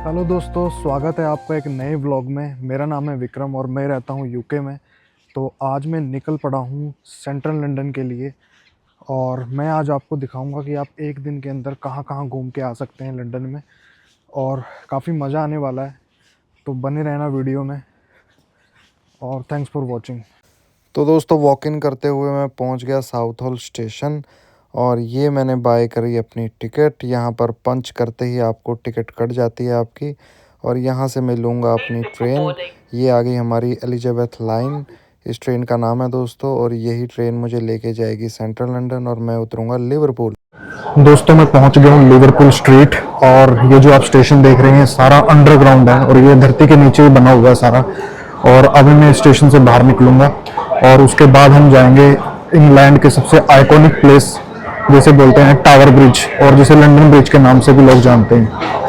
Hello दोस्तों, स्वागत है आपका एक नए व्लॉग में। मेरा नाम है विक्रम और मैं रहता हूँ यूके में। तो आज मैं निकल पड़ा हूँ सेंट्रल लंदन के लिए और मैं आज आपको दिखाऊंगा कि आप एक दिन के अंदर कहाँ कहाँ घूम के आ सकते हैं लंदन में। और काफ़ी मज़ा आने वाला है, तो बने रहना वीडियो में। और थैंक्स फॉर वॉचिंग। तो दोस्तों, वॉक इन करते हुए मैं पहुंच गया साउथ हॉल स्टेशन और ये मैंने बाय करी अपनी टिकट। यहाँ पर पंच करते ही आपको टिकट कट जाती है आपकी और यहाँ से मैं लूँगा अपनी ट्रेन। ये आ गई हमारी एलिजाबेथ लाइन, इस ट्रेन का नाम है दोस्तों। और यही ट्रेन मुझे लेके जाएगी सेंट्रल लंदन और मैं उतरूँगा लिवरपूल। दोस्तों, मैं पहुंच गया हूँ लिवरपूल स्ट्रीट और ये जो आप स्टेशन देख रहे हैं सारा अंडरग्राउंड है और ये धरती के नीचे ही बना हुआ है सारा। और अभी मैं स्टेशन से बाहर निकलूंगा और उसके बाद हम जाएंगे इंग्लैंड के सबसे आइकॉनिक प्लेस, जैसे बोलते हैं टावर ब्रिज, और जिसे लंदन ब्रिज के नाम से भी लोग जानते हैं।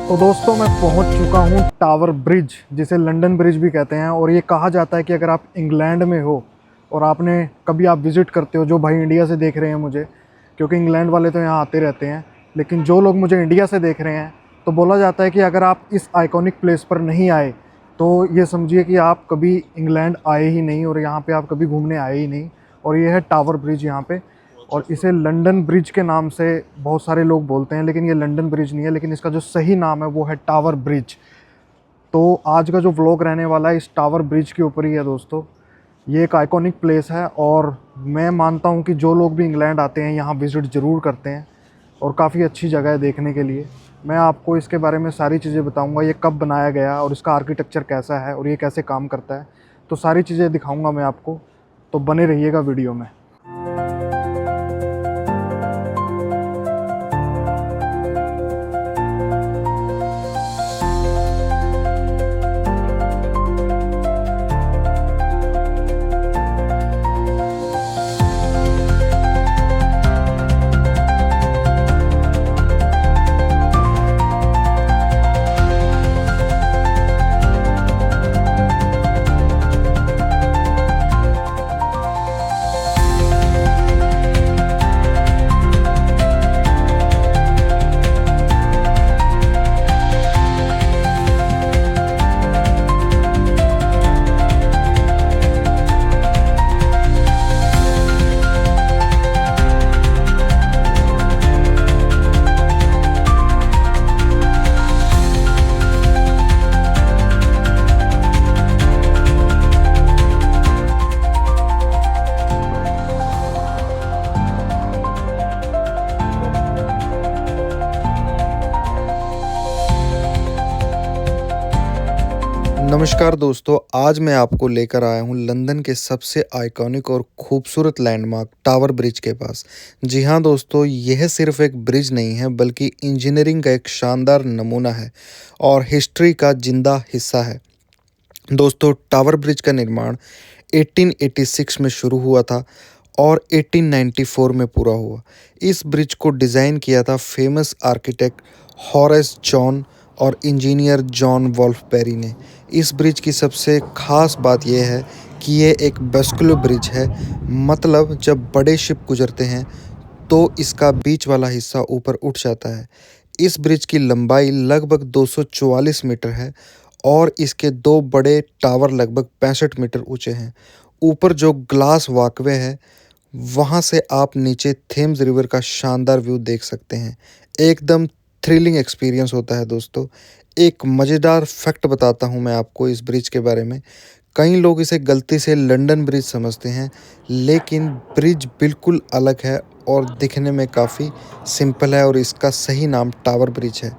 तो दोस्तों, मैं पहुंच चुका हूं टावर ब्रिज, जिसे लंदन ब्रिज भी कहते हैं। और ये कहा जाता है कि अगर आप इंग्लैंड में हो और आपने कभी आप विज़िट करते हो, जो भाई इंडिया से देख रहे हैं मुझे, क्योंकि इंग्लैंड वाले तो यहाँ आते रहते हैं, लेकिन जो लोग मुझे इंडिया से देख रहे हैं, तो बोला जाता है कि अगर आप इस आइकॉनिक प्लेस पर नहीं आए तो ये समझिए कि आप कभी इंग्लैंड आए ही नहीं और यहाँ पे आप कभी घूमने आए ही नहीं। और ये है टावर ब्रिज यहाँ पे, और इसे लंदन ब्रिज के नाम से बहुत सारे लोग बोलते हैं, लेकिन ये लंदन ब्रिज नहीं है, लेकिन इसका जो सही नाम है वो है टावर ब्रिज। तो आज का जो व्लॉग रहने वाला है इस टावर ब्रिज के ऊपर ही है दोस्तों। ये एक आइकॉनिक प्लेस है और मैं मानता हूँ कि जो लोग भी इंग्लैंड आते हैं यहाँ विज़िट ज़रूर करते हैं और काफ़ी अच्छी जगह है देखने के लिए। मैं आपको इसके बारे में सारी चीज़ें बताऊँगा, ये कब बनाया गया और इसका आर्किटेक्चर कैसा है और ये कैसे काम करता है, तो सारी चीज़ें दिखाऊँगा मैं आपको। तो बने रहिएगा वीडियो में। नमस्कार दोस्तों, आज मैं आपको लेकर आया हूँ लंदन के सबसे आइकॉनिक और खूबसूरत लैंडमार्क टावर ब्रिज के पास। जी हाँ दोस्तों, यह सिर्फ एक ब्रिज नहीं है बल्कि इंजीनियरिंग का एक शानदार नमूना है और हिस्ट्री का जिंदा हिस्सा है। दोस्तों, टावर ब्रिज का निर्माण 1886 में शुरू हुआ था और 1894 में पूरा हुआ। इस ब्रिज को डिज़ाइन किया था फेमस आर्किटेक्ट हॉरेस जॉन और इंजीनियर जॉन वॉल्फ पेरी ने। इस ब्रिज की सबसे ख़ास बात यह है कि ये एक बेस्कुलर ब्रिज है, मतलब जब बड़े शिप गुजरते हैं तो इसका बीच वाला हिस्सा ऊपर उठ जाता है। इस ब्रिज की लंबाई लगभग 244 मीटर है और इसके दो बड़े टावर लगभग 65 मीटर ऊंचे हैं। ऊपर जो ग्लास वॉकवे है वहाँ से आप नीचे थेम्स रिवर का शानदार व्यू देख सकते हैं। एकदम थ्रिलिंग एक्सपीरियंस होता है दोस्तों। एक मज़ेदार फैक्ट बताता हूँ मैं आपको इस ब्रिज के बारे में। कई लोग इसे गलती से लंदन ब्रिज समझते हैं, लेकिन ब्रिज बिल्कुल अलग है और दिखने में काफ़ी सिंपल है और इसका सही नाम टावर ब्रिज है।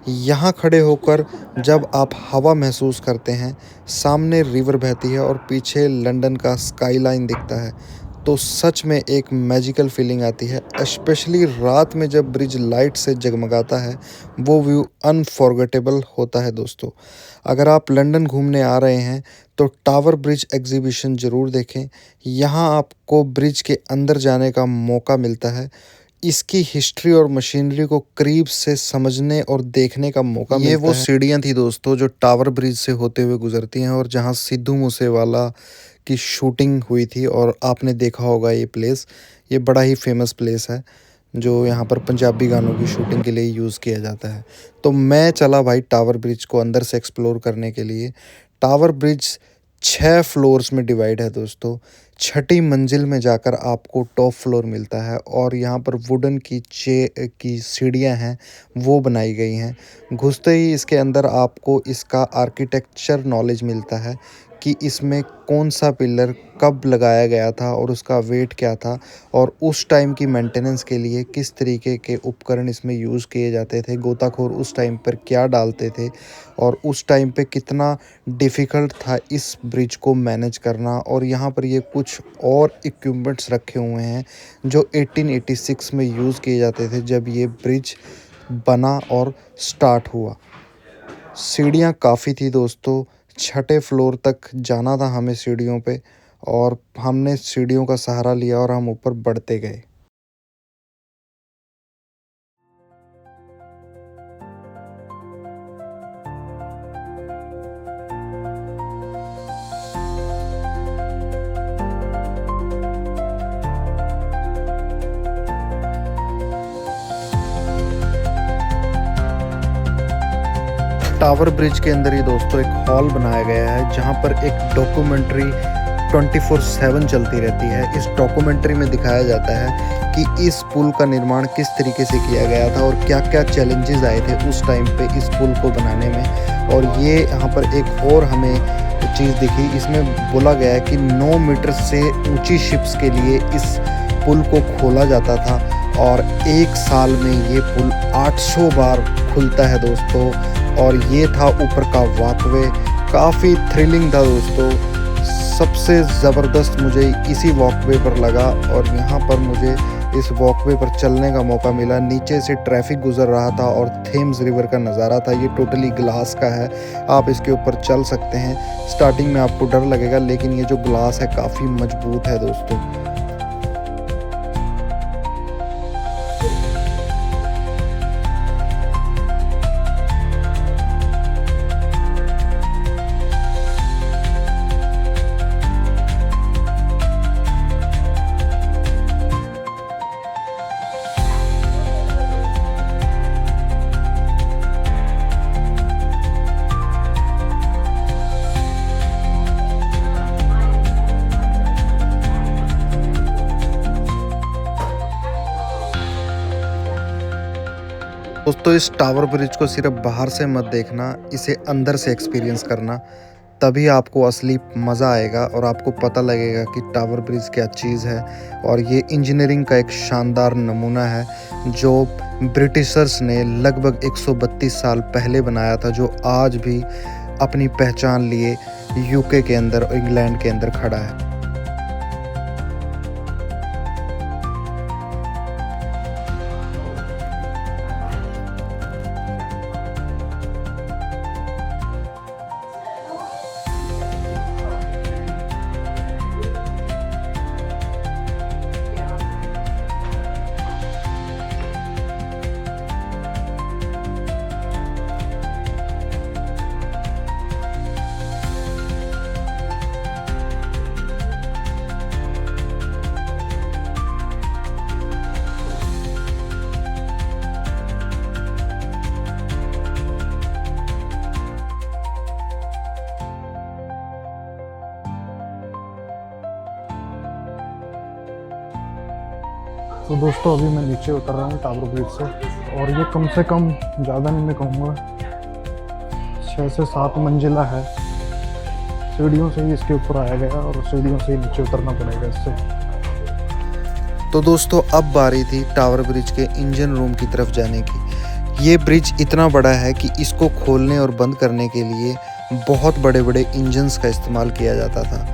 यहाँ खड़े होकर जब आप हवा महसूस करते हैं, सामने रिवर बहती है और पीछे लंदन का स्काईलाइन दिखता है, तो सच में एक मैजिकल फीलिंग आती है। स्पेशली रात में जब ब्रिज लाइट से जगमगाता है, वो व्यू अनफॉरगेटेबल होता है दोस्तों। अगर आप लंदन घूमने आ रहे हैं तो टावर ब्रिज एग्जीबिशन ज़रूर देखें। यहाँ आपको ब्रिज के अंदर जाने का मौका मिलता है। इसकी हिस्ट्री और मशीनरी को करीब से समझने और देखने का मौका मिलता है। ये वो सीढ़ियाँ थी दोस्तों जो टावर ब्रिज से होते हुए गुजरती हैं और जहाँ सिद्धू मूसेवाला की शूटिंग हुई थी, और आपने देखा होगा ये प्लेस। ये बड़ा ही फेमस प्लेस है जो यहाँ पर पंजाबी गानों की शूटिंग के लिए यूज़ किया जाता है। तो मैं चला भाई टावर ब्रिज को अंदर से एक्सप्लोर करने के लिए। टावर ब्रिज 6 फ्लोर्स में डिवाइड है दोस्तों। छठी मंजिल में जाकर आपको टॉप फ्लोर मिलता है और यहाँ पर वुडन की सीढ़ियाँ हैं, वो बनाई गई हैं। घुसते ही इसके अंदर आपको इसका आर्किटेक्चर नॉलेज मिलता है कि इसमें कौन सा पिलर कब लगाया गया था और उसका वेट क्या था, और उस टाइम की मेंटेनेंस के लिए किस तरीके के उपकरण इसमें यूज़ किए जाते थे, गोताखोर उस टाइम पर क्या डालते थे, और उस टाइम पे कितना डिफ़िकल्ट था इस ब्रिज को मैनेज करना। और यहाँ पर ये कुछ और इक्विपमेंट्स रखे हुए हैं जो 1886 में यूज़ किए जाते थे जब ये ब्रिज बना और स्टार्ट हुआ। सीढ़ियाँ काफ़ी थी दोस्तों, छठे फ्लोर तक जाना था हमें सीढ़ियों पे, और हमने सीढ़ियों का सहारा लिया और हम ऊपर बढ़ते गए। टावर ब्रिज के अंदर ही दोस्तों एक हॉल बनाया गया है जहाँ पर एक डॉक्यूमेंट्री 24/7 चलती रहती है। इस डॉक्यूमेंट्री में दिखाया जाता है कि इस पुल का निर्माण किस तरीके से किया गया था और क्या क्या चैलेंजेस आए थे उस टाइम पे इस पुल को बनाने में। और ये यहाँ पर एक और हमें चीज़ दिखी, इसमें बोला गया है कि 9 मीटर से ऊंची शिप्स के लिए इस पुल को खोला जाता था और एक साल में ये पुल 800 बार खुलता है दोस्तों। और ये था ऊपर का वॉकवे, काफ़ी थ्रिलिंग था दोस्तों। सबसे ज़बरदस्त मुझे इसी वॉकवे पर लगा, और यहाँ पर मुझे इस वॉकवे पर चलने का मौका मिला। नीचे से ट्रैफिक गुजर रहा था और थेम्स रिवर का नज़ारा था। ये टोटली ग्लास का है, आप इसके ऊपर चल सकते हैं। स्टार्टिंग में आपको डर लगेगा लेकिन ये जो ग्लास है काफ़ी मजबूत है दोस्तों। दोस्तों इस टावर ब्रिज को सिर्फ बाहर से मत देखना, इसे अंदर से एक्सपीरियंस करना, तभी आपको असली मज़ा आएगा और आपको पता लगेगा कि टावर ब्रिज क्या चीज़ है। और ये इंजीनियरिंग का एक शानदार नमूना है जो ब्रिटिशर्स ने लगभग 132 साल पहले बनाया था, जो आज भी अपनी पहचान लिए यूके के अंदर और इंग्लैंड के अंदर खड़ा है। तो दोस्तों अभी मैं नीचे उतर रहा हूँ टावर ब्रिज से, और ये कम से कम ज़्यादा नहीं मैं कहूँगा 6 से 7 मंजिला है। सीढ़ियों से ही इसके ऊपर आया गया और सीढ़ियों से ही नीचे उतरना पड़ेगा इससे। तो दोस्तों अब बारी थी टावर ब्रिज के इंजन रूम की तरफ जाने की। ये ब्रिज इतना बड़ा है कि इसको खोलने और बंद करने के लिए बहुत बड़े बड़े इंजन्स का इस्तेमाल किया जाता था।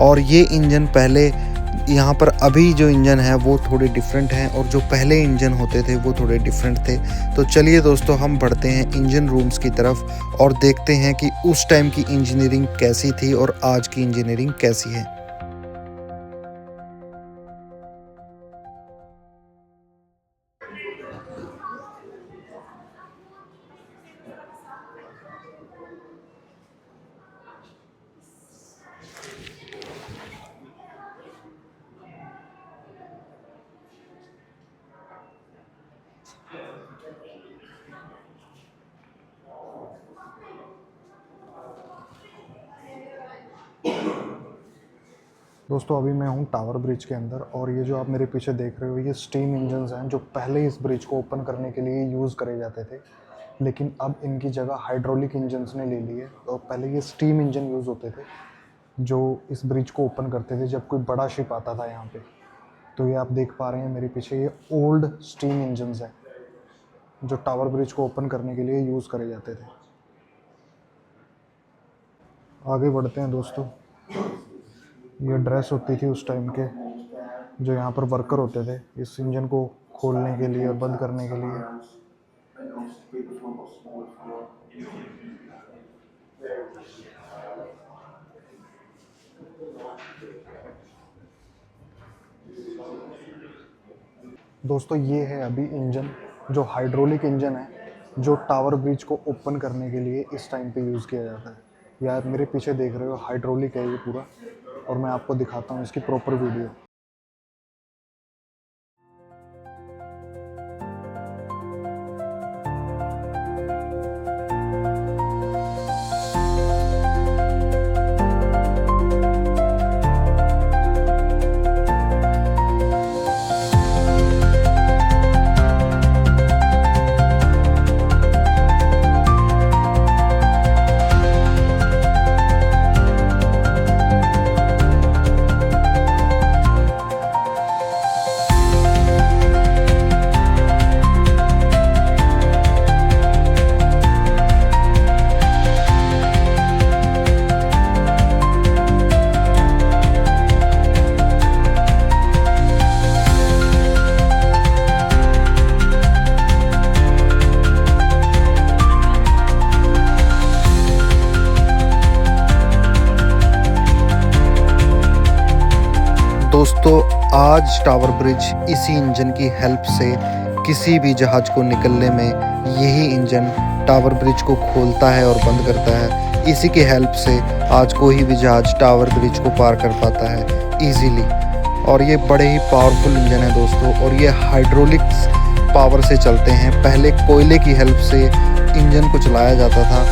और ये इंजन पहले, यहाँ पर अभी जो इंजन है वो थोड़े डिफरेंट हैं और जो पहले इंजन होते थे वो थोड़े डिफरेंट थे। तो चलिए दोस्तों हम बढ़ते हैं इंजन रूम्स की तरफ और देखते हैं कि उस टाइम की इंजीनियरिंग कैसी थी और आज की इंजीनियरिंग कैसी है। दोस्तों अभी मैं हूँ टावर ब्रिज के अंदर और ये जो आप मेरे पीछे देख रहे हो ये स्टीम इंजन्स हैं जो पहले इस ब्रिज को ओपन करने के लिए यूज़ करे जाते थे, लेकिन अब इनकी जगह हाइड्रोलिक इंजन्स ने ले ली है। और पहले ये स्टीम इंजन यूज़ होते थे जो इस ब्रिज को ओपन करते थे जब कोई बड़ा शिप आता था यहाँ पे। तो ये आप देख पा रहे हैं मेरे पीछे ये ओल्ड स्टीम इंजन्स हैं जो टावर ब्रिज को ओपन करने के लिए यूज़ करे जाते थे। आगे बढ़ते हैं दोस्तों। ये ड्रेस होती थी उस टाइम के जो यहाँ पर वर्कर होते थे इस इंजन को खोलने के लिए और बंद करने के लिए। दोस्तों ये है अभी इंजन जो हाइड्रोलिक इंजन है जो टावर ब्रिज को ओपन करने के लिए इस टाइम पे यूज़ किया जाता है। यार मेरे पीछे देख रहे हो हाइड्रोलिक है ये पूरा, और मैं आपको दिखाता हूँ इसकी प्रॉपर वीडियो। दोस्तों आज टावर ब्रिज इसी इंजन की हेल्प से किसी भी जहाज़ को निकलने में यही इंजन टावर ब्रिज को खोलता है और बंद करता है। इसी की हेल्प से आज कोई भी जहाज़ टावर ब्रिज को पार कर पाता है इजीली। और ये बड़े ही पावरफुल इंजन है दोस्तों, और ये हाइड्रोलिक्स पावर से चलते हैं। पहले कोयले की हेल्प से इंजन को चलाया जाता था,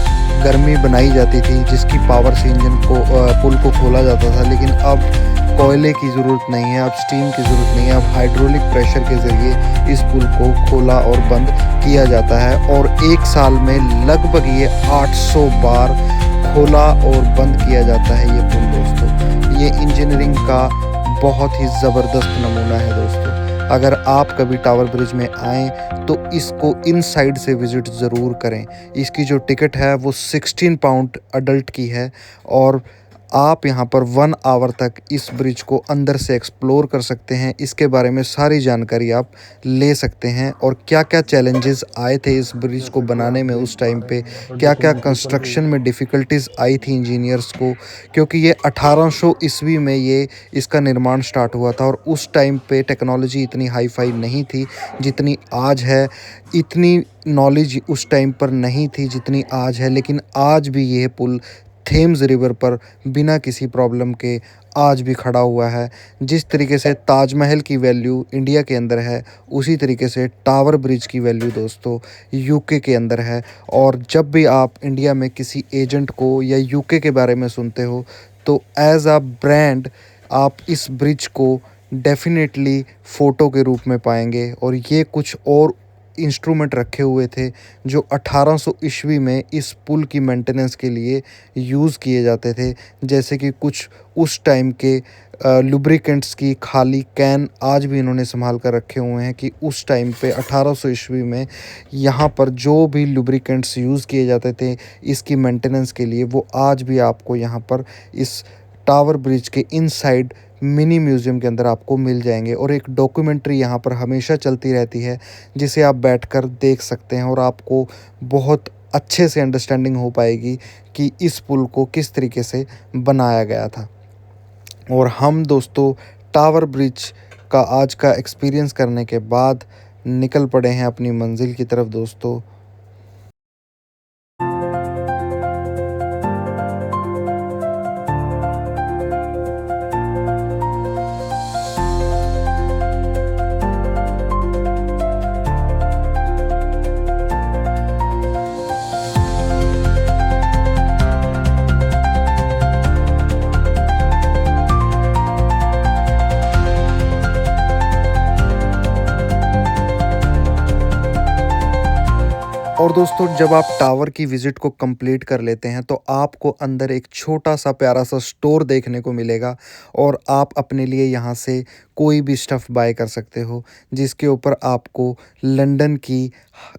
गर्मी बनाई जाती थी जिसकी पावर से इंजन को पुल को खोला जाता था, लेकिन अब कोयले की ज़रूरत नहीं है, अब स्टीम की ज़रूरत नहीं है। अब हाइड्रोलिक प्रेशर के ज़रिए इस पुल को खोला और बंद किया जाता है, और एक साल में लगभग ये 800 बार खोला और बंद किया जाता है ये पुल दोस्तों। ये इंजीनियरिंग का बहुत ही ज़बरदस्त नमूना है दोस्तों। अगर आप कभी टावर ब्रिज में आएँ तो इसको इनसाइड से विज़िट ज़रूर करें। इसकी जो टिकट है वो 16 पाउंड अडल्ट की है, और आप यहाँ पर 1 आवर तक इस ब्रिज को अंदर से एक्सप्लोर कर सकते हैं। इसके बारे में सारी जानकारी आप ले सकते हैं, और क्या क्या चैलेंजेस आए थे इस ब्रिज को बनाने में उस टाइम पे, क्या क्या कंस्ट्रक्शन में डिफ़िकल्टीज आई थी इंजीनियर्स को, क्योंकि ये 1800 ईस्वी में ये इसका निर्माण स्टार्ट हुआ था, और उस टाइम पे टेक्नोलॉजी इतनी हाई फाई नहीं थी जितनी आज है, इतनी नॉलेज उस टाइम पर नहीं थी जितनी आज है। लेकिन आज भी ये पुल थेम्स रिवर पर बिना किसी प्रॉब्लम के आज भी खड़ा हुआ है। जिस तरीके से ताजमहल की वैल्यू इंडिया के अंदर है, उसी तरीके से टावर ब्रिज की वैल्यू दोस्तों यूके के अंदर है। और जब भी आप इंडिया में किसी एजेंट को या यूके के बारे में सुनते हो तो एज अ ब्रांड आप इस ब्रिज को डेफिनेटली फ़ोटो के रूप में पाएंगे। और ये कुछ और इंस्ट्रूमेंट रखे हुए थे जो 1800 ईस्वी में इस पुल की मेंटेनेंस के लिए यूज़ किए जाते थे, जैसे कि कुछ उस टाइम के लुब्रिकेंट्स की खाली कैन आज भी इन्होंने संभाल कर रखे हुए हैं कि उस टाइम पे 1800 ईस्वी में यहाँ पर जो भी लुब्रिकेंट्स यूज़ किए जाते थे इसकी मेंटेनेंस के लिए, वो आज भी आपको यहाँ पर इस टावर ब्रिज के इनसाइड मिनी म्यूज़ियम के अंदर आपको मिल जाएंगे। और एक डॉक्यूमेंट्री यहाँ पर हमेशा चलती रहती है जिसे आप बैठकर देख सकते हैं, और आपको बहुत अच्छे से अंडरस्टैंडिंग हो पाएगी कि इस पुल को किस तरीके से बनाया गया था। और हम दोस्तों टावर ब्रिज का आज का एक्सपीरियंस करने के बाद निकल पड़े हैं अपनी मंजिल की तरफ दोस्तों। और दोस्तों जब आप टावर की विज़िट को कंप्लीट कर लेते हैं तो आपको अंदर एक छोटा-सा प्यारा-सा स्टोर देखने को मिलेगा और आप अपने लिए यहाँ से कोई भी स्टफ़ बाय कर सकते हो, जिसके ऊपर आपको लंदन की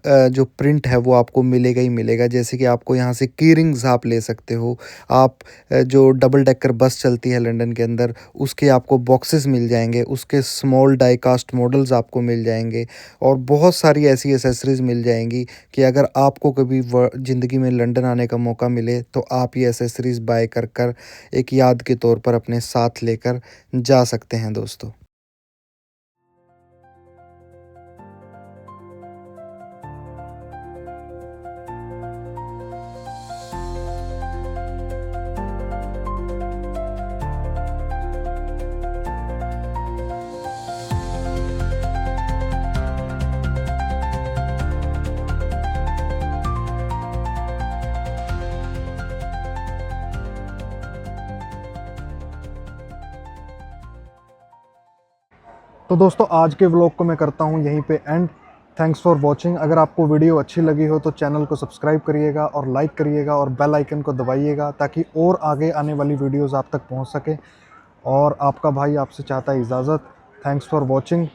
जो प्रिंट है वो आपको मिलेगा ही मिलेगा। जैसे कि आपको यहाँ से की रिंग्स आप ले सकते हो, आप जो डबल डेकर बस चलती है लंदन के अंदर उसके आपको बॉक्सेस मिल जाएँगे, उसके स्मॉल डाई कास्ट मॉडल्स आपको मिल जाएँगे और बहुत सारी ऐसी एक्सेसरीज़ मिल जाएँगी कि अगर आपको कभी ज़िंदगी में लंदन आने का मौका मिले तो आप ये एसेसरीज़ बाय कर कर एक याद के तौर पर अपने साथ लेकर जा सकते हैं दोस्तों। तो दोस्तों आज के व्लॉग को मैं करता हूँ यहीं पे एंड। Thanks for watching. अगर आपको वीडियो अच्छी लगी हो तो चैनल को सब्सक्राइब करिएगा और लाइक करिएगा और बेल आइकन को दबाइएगा ताकि और आगे आने वाली वीडियोस आप तक पहुँच सके। और आपका भाई आपसे चाहता है इजाज़त। Thanks for watching.